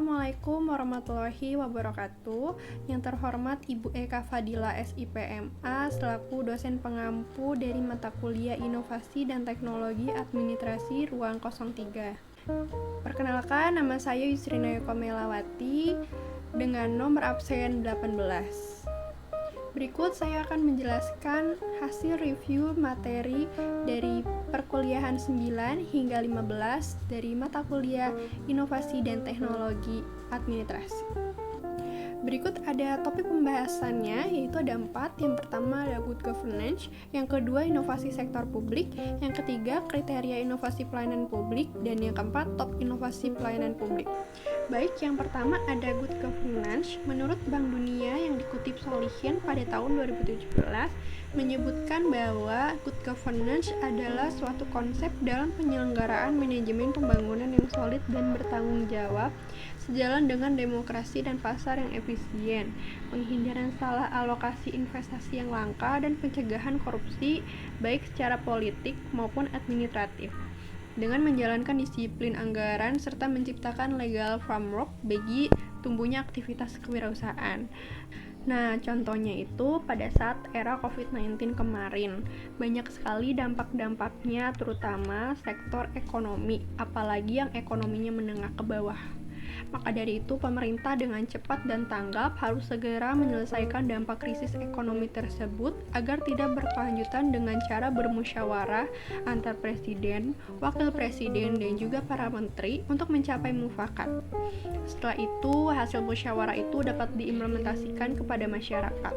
Assalamualaikum warahmatullahi wabarakatuh. Yang terhormat Ibu Eka Fadila SIPMA selaku dosen pengampu dari mata kuliah Inovasi dan Teknologi Administrasi Ruang 03. Perkenalkan, nama saya Yusrina Yoko Melawati dengan nomor absen 18. Berikut saya akan menjelaskan hasil review materi dari perkuliahan 9 hingga 15 dari mata kuliah Inovasi dan Teknologi Administrasi. Berikut ada topik pembahasannya, yaitu ada 4. Yang pertama ada good governance, yang kedua inovasi sektor publik, yang ketiga kriteria inovasi pelayanan publik, dan yang keempat top inovasi pelayanan publik. Baik, yang pertama ada good governance. Menurut Bank Dunia yang dikutip Solihin pada tahun 2017 menyebutkan bahwa good governance adalah suatu konsep dalam penyelenggaraan manajemen pembangunan yang solid dan bertanggung jawab sejalan dengan demokrasi dan pasar yang efisien, penghindaran salah alokasi investasi yang langka, dan pencegahan korupsi baik secara politik maupun administratif, dengan menjalankan disiplin anggaran serta menciptakan legal framework bagi tumbuhnya aktivitas kewirausahaan. Nah, contohnya itu pada saat era COVID-19 kemarin, banyak sekali dampak-dampaknya terutama sektor ekonomi, apalagi yang ekonominya menengah ke bawah. Maka dari itu, pemerintah dengan cepat dan tanggap harus segera menyelesaikan dampak krisis ekonomi tersebut agar tidak berkelanjutan dengan cara bermusyawarah antar presiden, wakil presiden, dan juga para menteri untuk mencapai mufakat. Setelah itu, hasil musyawarah itu dapat diimplementasikan kepada masyarakat.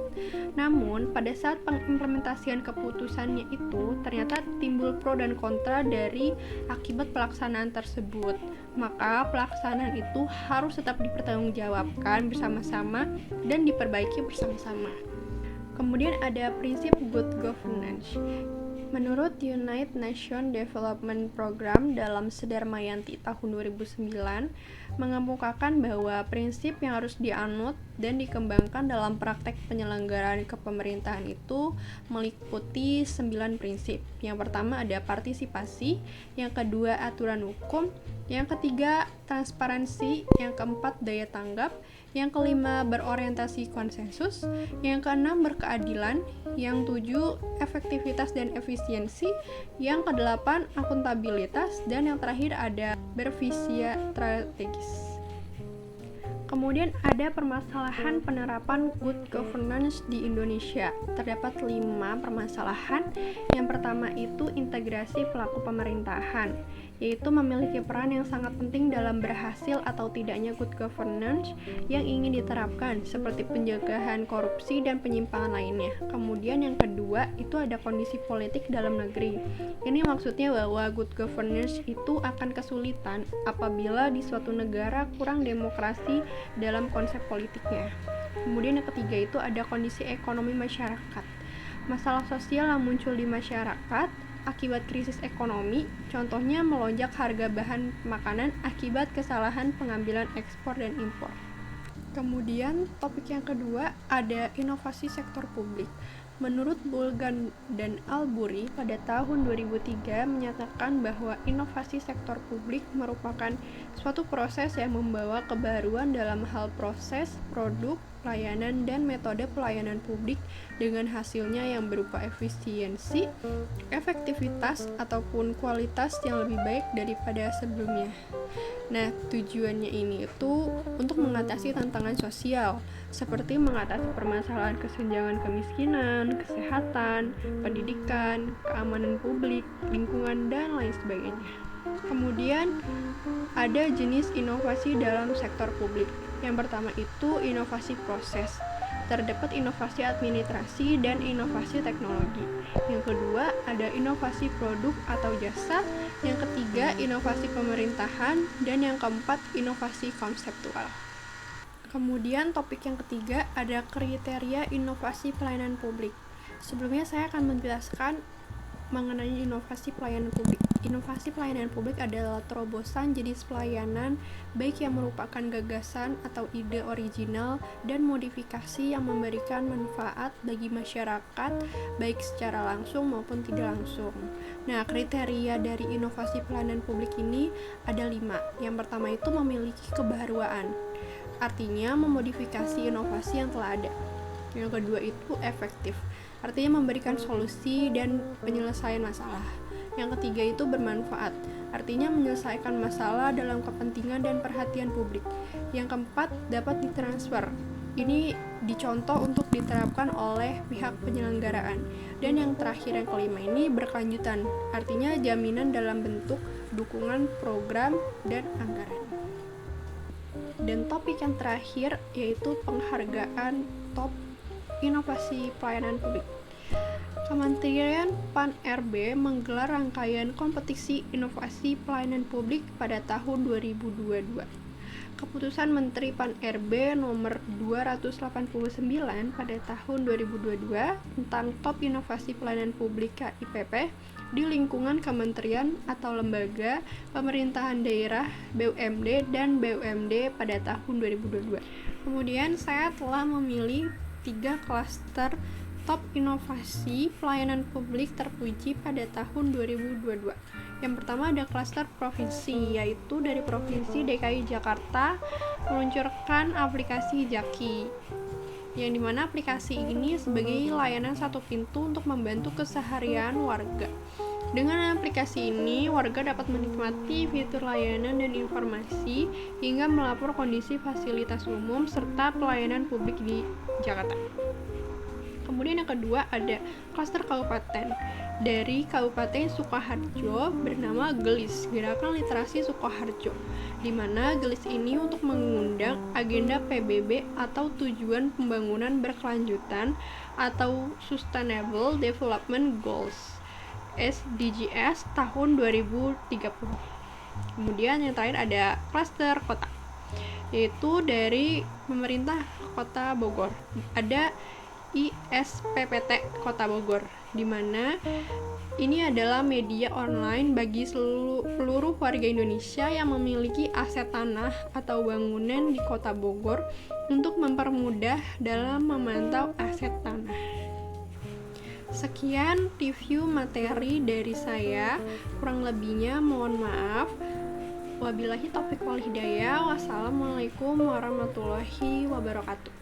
Namun, pada saat pengimplementasian keputusannya itu, ternyata timbul pro dan kontra dari akibat pelaksanaan tersebut. Maka pelaksanaan itu harus tetap dipertanggungjawabkan bersama-sama dan diperbaiki bersama-sama. Kemudian ada prinsip good governance. Menurut United Nations Development Program dalam Sedarmayanti tahun 2009 mengemukakan bahwa prinsip yang harus dianut dan dikembangkan dalam praktek penyelenggaraan kepemerintahan itu meliputi 9 prinsip. Yang pertama ada partisipasi, yang kedua aturan hukum, yang ketiga transparansi, yang keempat daya tanggap, yang kelima berorientasi konsensus, yang keenam berkeadilan, yang tujuh efektivitas dan efisiensi, yang kedelapan akuntabilitas, dan yang terakhir ada bervisi strategis. Kemudian ada permasalahan penerapan good governance di Indonesia. Terdapat 5 permasalahan. Yang pertama itu integrasi pelaku pemerintahan, yaitu memiliki peran yang sangat penting dalam berhasil atau tidaknya good governance yang ingin diterapkan, seperti pencegahan korupsi dan penyimpangan lainnya. Kemudian yang kedua itu ada kondisi politik dalam negeri. Ini maksudnya bahwa good governance itu akan kesulitan apabila di suatu negara kurang demokrasi dalam konsep politiknya. Kemudian yang ketiga itu ada kondisi ekonomi masyarakat. Masalah sosial yang muncul di masyarakat akibat krisis ekonomi, contohnya melonjak harga bahan makanan akibat kesalahan pengambilan ekspor dan impor. Kemudian topik yang kedua ada inovasi sektor publik. Menurut Bulgan dan Alburi pada tahun 2003 menyatakan bahwa inovasi sektor publik merupakan suatu proses yang membawa kebaruan dalam hal proses, produk, pelayanan, dan metode pelayanan publik dengan hasilnya yang berupa efisiensi, efektivitas, ataupun kualitas yang lebih baik daripada sebelumnya. Nah, tujuannya ini itu untuk mengatasi tantangan sosial, seperti mengatasi permasalahan kesenjangan kemiskinan, kesehatan, pendidikan, keamanan publik, lingkungan, dan lain sebagainya. Kemudian, ada jenis inovasi dalam sektor publik. Yang pertama itu inovasi proses. Terdapat inovasi administrasi dan inovasi teknologi. Yang kedua ada inovasi produk atau jasa. Yang ketiga inovasi pemerintahan, dan yang keempat inovasi konseptual. Kemudian topik yang ketiga ada kriteria inovasi pelayanan publik. Sebelumnya saya akan menjelaskan mengenai inovasi pelayanan publik. Inovasi pelayanan publik adalah terobosan jenis pelayanan baik yang merupakan gagasan atau ide original dan modifikasi yang memberikan manfaat bagi masyarakat baik secara langsung maupun tidak langsung. Nah, kriteria dari inovasi pelayanan publik ini ada 5. Yang pertama itu memiliki kebaruan, artinya memodifikasi inovasi yang telah ada. Yang kedua itu efektif, artinya memberikan solusi dan penyelesaian masalah. Yang ketiga itu bermanfaat, artinya menyelesaikan masalah dalam kepentingan dan perhatian publik. Yang keempat dapat ditransfer, ini dicontoh untuk diterapkan oleh pihak penyelenggaraan. Dan yang terakhir yang kelima ini berkelanjutan, artinya jaminan dalam bentuk dukungan program dan anggaran. Dan topik yang terakhir yaitu penghargaan top inovasi pelayanan publik. Kementerian Pan-RB menggelar rangkaian kompetisi inovasi pelayanan publik pada tahun 2022. Keputusan Menteri Pan-RB nomor 289 pada tahun 2022 tentang top inovasi pelayanan publik KIPP di lingkungan kementerian atau lembaga pemerintahan daerah BUMD dan BUMD pada tahun 2022. Kemudian saya telah memilih 3 klaster top inovasi pelayanan publik terpuji pada tahun 2022. Yang pertama ada klaster provinsi, yaitu dari Provinsi DKI Jakarta meluncurkan aplikasi Jaki, yang dimana aplikasi ini sebagai layanan satu pintu untuk membantu keseharian warga. Dengan aplikasi ini, warga dapat menikmati fitur layanan dan informasi hingga melapor kondisi fasilitas umum serta pelayanan publik di Jakarta. Kemudian yang kedua ada klaster kabupaten dari Kabupaten Sukoharjo bernama GELIS, Gerakan Literasi Sukoharjo, di mana GELIS ini untuk mengundang agenda PBB atau tujuan pembangunan berkelanjutan atau Sustainable Development Goals SDGs tahun 2030. Kemudian yang terakhir ada klaster kota, yaitu dari pemerintah Kota Bogor. Ada ISPPT Kota Bogor, di mana ini adalah media online bagi seluruh warga Indonesia yang memiliki aset tanah atau bangunan di Kota Bogor untuk mempermudah dalam memantau aset tanah. Sekian review materi dari saya, kurang lebihnya mohon maaf. Wabillahi taufiq wal hidayah. Wassalamualaikum warahmatullahi wabarakatuh.